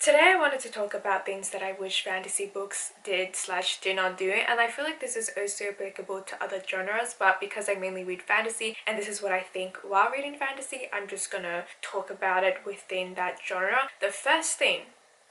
Today I wanted to talk about things that I wish fantasy books did/did not do, and I feel like this is also applicable to other genres, but because I mainly read fantasy and this is what I think while reading fantasy, I'm just gonna talk about it within that genre. The first thing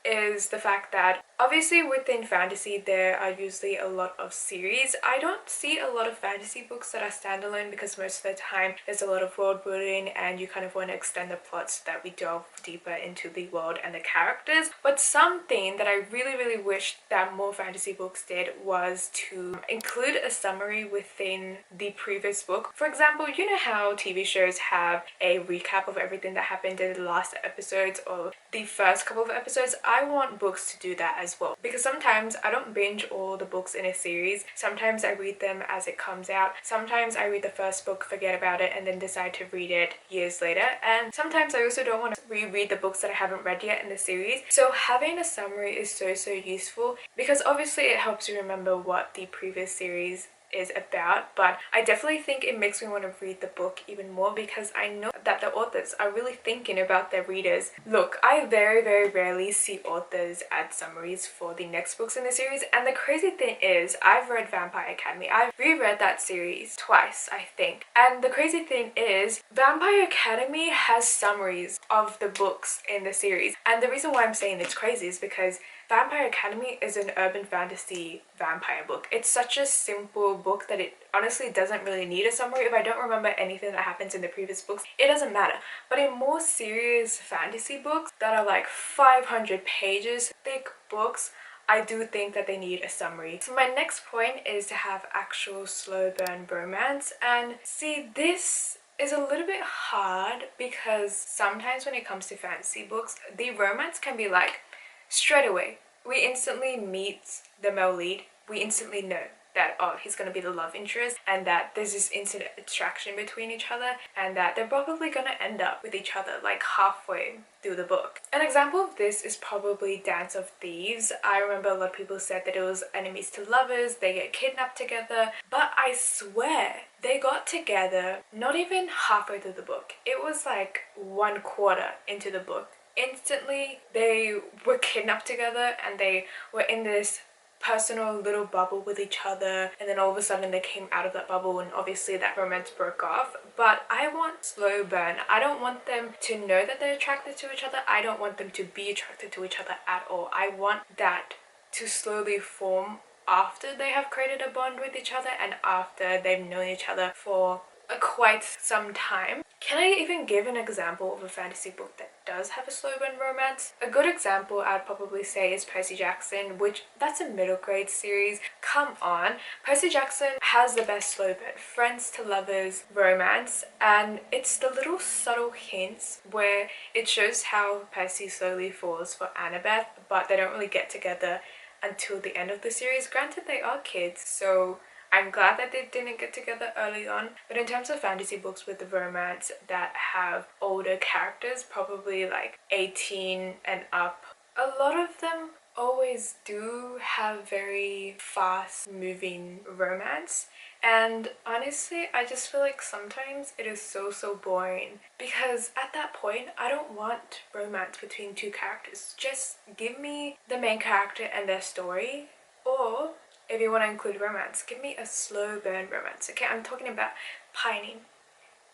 is the fact that obviously within fantasy there are usually a lot of series. I don't see a lot of fantasy books that are standalone because most of the time there's a lot of world building and you kind of want to extend the plot so that we delve deeper into the world and the characters. But something that I really wish that more fantasy books did was to include a summary within the previous book. For example, you know how TV shows have a recap of everything that happened in the last episodes or the first couple of episodes? I want books to do that as well, because sometimes I don't binge all the books in a series. Sometimes I read them as it comes out. Sometimes I read the first book, forget about it, and then decide to read it years later. And sometimes I also don't want to reread the books that I haven't read yet in the series. So having a summary is so useful, because obviously it helps you remember what the previous series is about, but I definitely think it makes me want to read the book even more because I know that the authors are really thinking about their readers. Look, I very rarely see authors add summaries for the next books in the series, and the crazy thing is I've read Vampire Academy. I've reread that series twice, I think, and the crazy thing is Vampire Academy has summaries of the books in the series, and the reason why I'm saying it's crazy is because Vampire Academy is an urban fantasy vampire book. It's such a simple book that it honestly doesn't really need a summary. If I don't remember anything that happens in the previous books, it doesn't matter. But in more serious fantasy books that are like 500 pages thick books, I do think that they need a summary. So my next point is to have actual slow burn romance. And see, this is a little bit hard because sometimes when it comes to fantasy books, the romance can be like straight away. We instantly meet the male lead. We instantly know that, oh, he's going to be the love interest, and that there's this instant attraction between each other, and that they're probably going to end up with each other like halfway through the book. An example of this is probably Dance of Thieves. I remember a lot of people said that it was enemies to lovers, they get kidnapped together, but I swear they got together not even halfway through the book. It was like 1/4 into the book. Instantly they were kidnapped together and they were in this personal little bubble with each other, and then all of a sudden they came out of that bubble and obviously that romance broke off. But I want slow burn. I don't want them to know that they're attracted to each other. I don't want them to be attracted to each other at all. I want that to slowly form after they have created a bond with each other and after they've known each other for quite some time. Can I even give an example of a fantasy book that does have a slow burn romance? A good example I'd probably say is Percy Jackson, which that's a middle grade series. Come on, Percy Jackson has the best slow burn friends to lovers romance, and it's the little subtle hints where it shows how Percy slowly falls for Annabeth, but they don't really get together until the end of the series. Granted, they are kids, so I'm glad that they didn't get together early on. But in terms of fantasy books with the romance that have older characters, probably like 18 and up, a lot of them always do have very fast moving romance. And honestly, I just feel like sometimes it is so boring, because at that point I don't want romance between two characters. Just give me the main character and their story, or if you want to include romance, give me a slow burn romance. Okay, I'm talking about pining,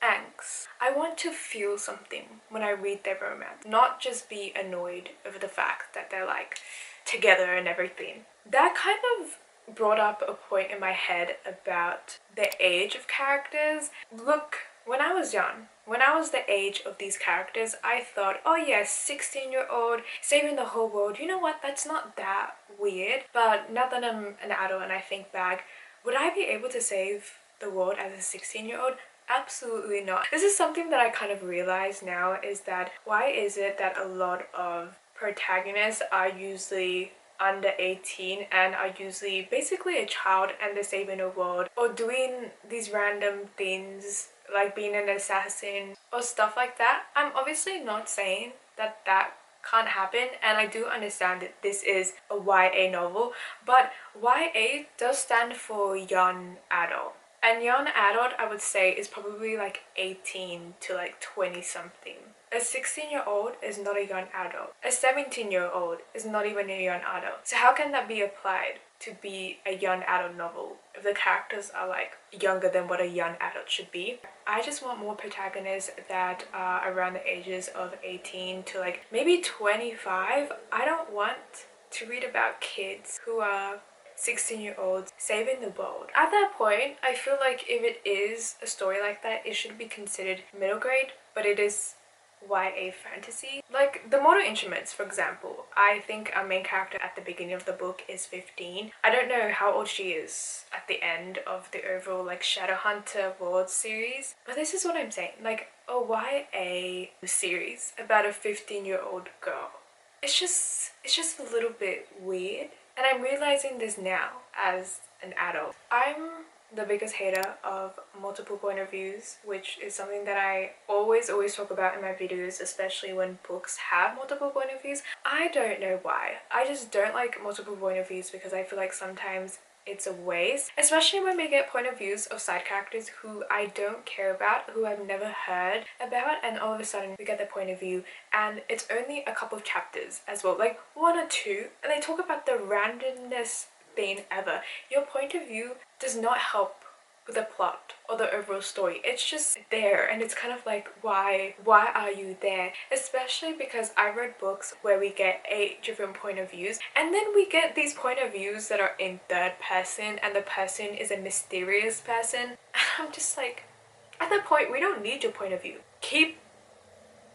angst. I want to feel something when I read their romance, not just be annoyed over the fact that they're like together and everything. That kind of brought up a point in my head about the age of characters. Look, when I was young, when I was the age of these characters, I thought, oh yes, 16-year-old saving the whole world. You know what? That's not that weird. But now that I'm an adult and I think back, would I be able to save the world as a 16-year-old? Absolutely not. This is something that I kind of realize now, is that why is it that a lot of protagonists are usually under 18 and are usually basically a child and they're saving the world or doing these random things like being an assassin or stuff like that? I'm obviously not saying that that can't happen, and I do understand that this is a YA novel, but YA does stand for young adult, and young adult I would say is probably like 18 to like 20 something. A 16-year-old is not a young adult. A 17-year-old is not even a young adult. So how can that be applied to be a young adult novel if the characters are like younger than what a young adult should be? I just want more protagonists that are around the ages of 18 to like maybe 25. I don't want to read about kids who are 16-year-olds saving the world. At that point, I feel like if it is a story like that, it should be considered middle grade, but it is YA fantasy. Like the Mortal Instruments, for example, I think our main character at the beginning of the book is 15. I don't know how old she is at the end of the overall like Shadowhunter World series, but this is what I'm saying, like a YA series about a 15-year-old girl. It's just a little bit weird, and I'm realizing this now as an adult. I'm the biggest hater of multiple point of views, which is something that I always talk about in my videos, especially when books have multiple point of views. I don't know why. I just don't like multiple point of views because I feel like sometimes it's a waste, especially when we get point of views of side characters who I don't care about, who I've never heard about, and all of a sudden we get their point of view and it's only a couple of chapters as well, like 1 or 2, and they talk about the randomness thing ever. Your point of view does not help with the plot or the overall story. It's just there, and it's kind of like, why are you there? Especially because I read books where we get 8 different point of views, and then we get these point of views that are in third person, and the person is a mysterious person. And I'm just like, at that point, we don't need your point of view. Keep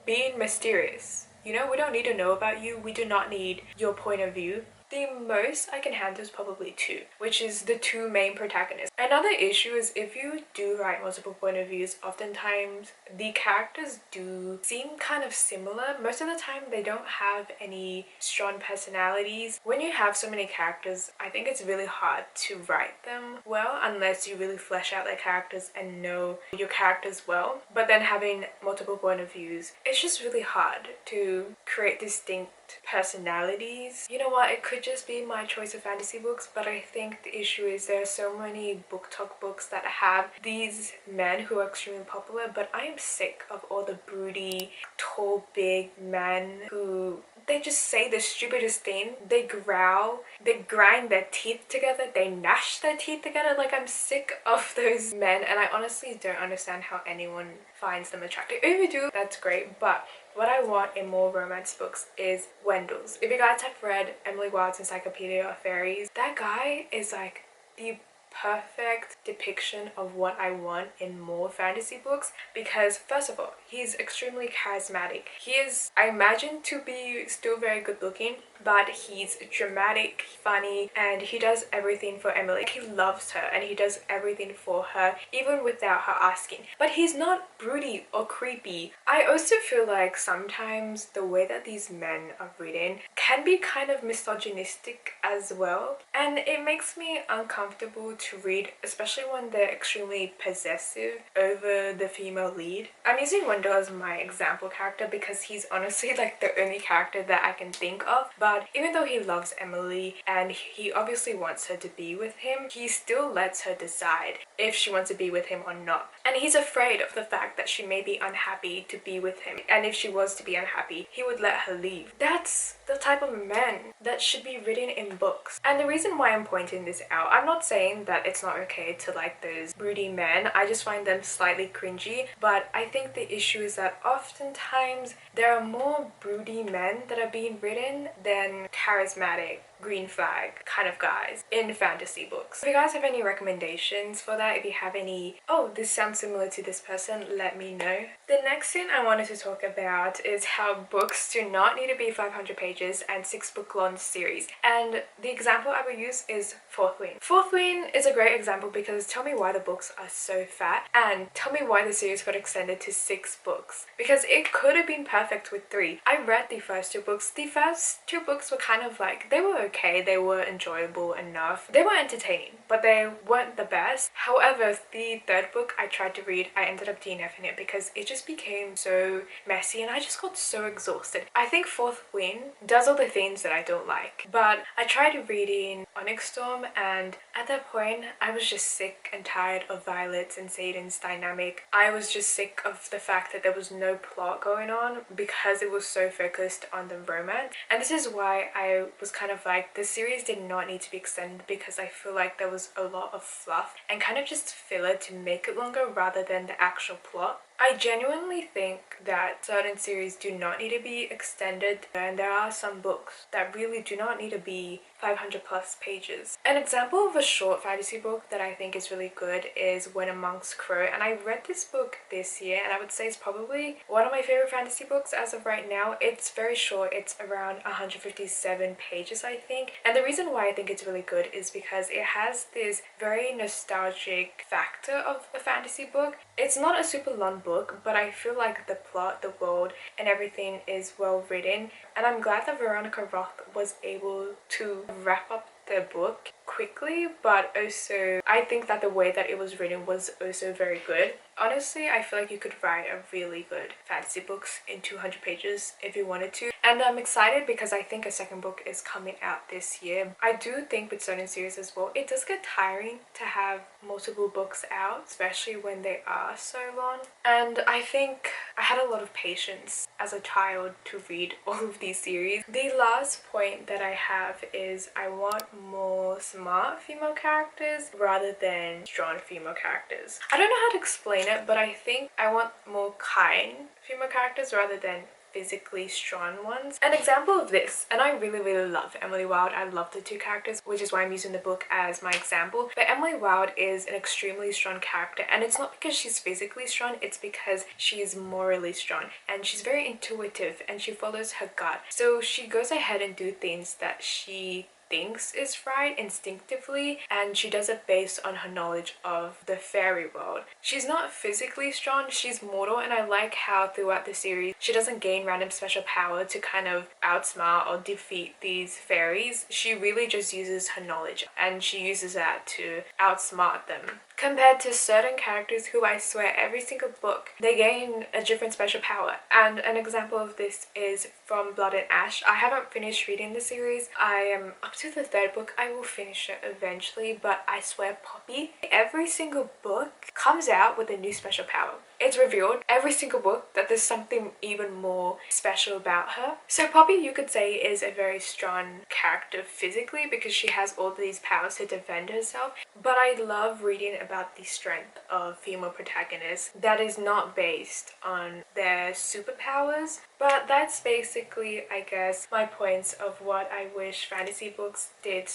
being mysterious. You know, we don't need to know about you. We do not need your point of view. The most I can handle is probably 2, which is the 2 main protagonists. Another issue is if you do write multiple point of views, oftentimes the characters do seem kind of similar. Most of the time they don't have any strong personalities. When you have so many characters, I think it's really hard to write them well unless you really flesh out their characters and know your characters well. But then having multiple point of views, it's just really hard to create distinct personalities. You know what, it could just be my choice of fantasy books, but I think the issue is there are so many book talk books that have these men who are extremely popular, but I am sick of all the broody, tall, big men who they just say the stupidest thing. They growl, they grind their teeth together, they gnash their teeth together. Like, I'm sick of those men, and I honestly don't understand how anyone finds them attractive. If you do, that's great, but what I want in more romance books is Wendell's. If you guys have read Emily Wilde's Encyclopedia of Fairies, that guy is like the perfect depiction of what I want in more fantasy books, because first of all, he's extremely charismatic. He is, I imagine, to be still very good looking, but he's dramatic, funny, and he does everything for Emily. He loves her and he does everything for her, even without her asking. But he's not broody or creepy. I also feel like sometimes the way that these men are written can be kind of misogynistic as well, and it makes me uncomfortable to read, especially when they're extremely possessive over the female lead. I'm using Wendell as my example character because he's honestly like the only character that I can think of, but even though he loves Emily and he obviously wants her to be with him, he still lets her decide if she wants to be with him or not. And he's afraid of the fact that she may be unhappy to be with him, and if she was to be unhappy, he would let her leave. That's the type of men that should be written in books. And the reason why I'm pointing this out, I'm not saying that it's not okay to like those broody men, I just find them slightly cringy, but I think the issue is that oftentimes there are more broody men that are being written than charismatic green flag kind of guys in fantasy books. If you guys have any recommendations for that, if you have any, oh, this sounds similar to this person, let me know. The next thing I wanted to talk about is how books do not need to be 500 pages and 6-book long series. And the example I will use is Fourth Wing. Fourth Wing is a great example because tell me why the books are so fat, and tell me why the series got extended to 6 books, because it could have been perfect with 3. I read the first 2 books. The first 2 books were kind of like, they were okay, they were enjoyable enough, they were entertaining, but they weren't the best. However, the 3rd book I tried to read, I ended up DNFing it because it just became so messy and I just got so exhausted. I think Fourth Wing does all the things that I don't like, but I tried reading Onyx Storm, and at that point point, I was just sick and tired of Violet's and Xaden's dynamic. I was just sick of the fact that there was no plot going on because it was so focused on the romance. And this is why I was kind of like, the series did not need to be extended, because I feel like there was a lot of fluff and kind of just filler to make it longer rather than the actual plot. I genuinely think that certain series do not need to be extended, and there are some books that really do not need to be 500 plus pages. An example of a short fantasy book that I think is really good is When a Monks Crow, and I read this book this year and I would say it's probably one of my favorite fantasy books as of right now. It's very short, it's around 157 pages I think, and the reason why I think it's really good is because it has this very nostalgic factor of a fantasy book. It's not a super long book, but I feel like the plot, the world, and everything is well written, and I'm glad that Veronica Roth was able to wrap up the book quickly, but also I think that the way that it was written was also very good. Honestly, I feel like you could write a really good fantasy books in 200 pages if you wanted to, and I'm excited because I think a second book is coming out this year. I do think with certain series as well, it does get tiring to have multiple books out, especially when they are so long, and I think I had a lot of patience as a child to read all of these series. The last point that I have is I want more smart female characters rather than strong female characters. I don't know how to explain it, but I think I want more kind female characters rather than physically strong ones. An example of this, and I really love Emily Wilde, I love the two characters, which is why I'm using the book as my example, but Emily Wilde is an extremely strong character, and it's not because she's physically strong, it's because she is morally strong, and she's very intuitive and she follows her gut. So she goes ahead and do things that she thinks is right instinctively, and she does it based on her knowledge of the fairy world. She's not physically strong, she's mortal, and I like how throughout the series she doesn't gain random special power to kind of outsmart or defeat these fairies. She really just uses her knowledge and she uses that to outsmart them. Compared to certain characters who I swear every single book they gain a different special power, and an example of this is from Blood and Ash. I haven't finished reading the series. I am up to the third book. I will finish it eventually, but I swear Poppy, every single book comes out with a new special power. It's revealed every single book that there's something even more special about her. So Poppy, you could say, is a very strong character physically because she has all these powers to defend herself, but I love reading about the strength of female protagonists that is not based on their superpowers. But that's basically, I guess, my points of what I wish fantasy books did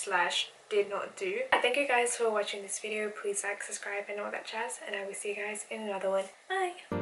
not do. Thank you guys for watching this video. Please like, subscribe, and all that jazz, and I will see you guys in another one. Bye!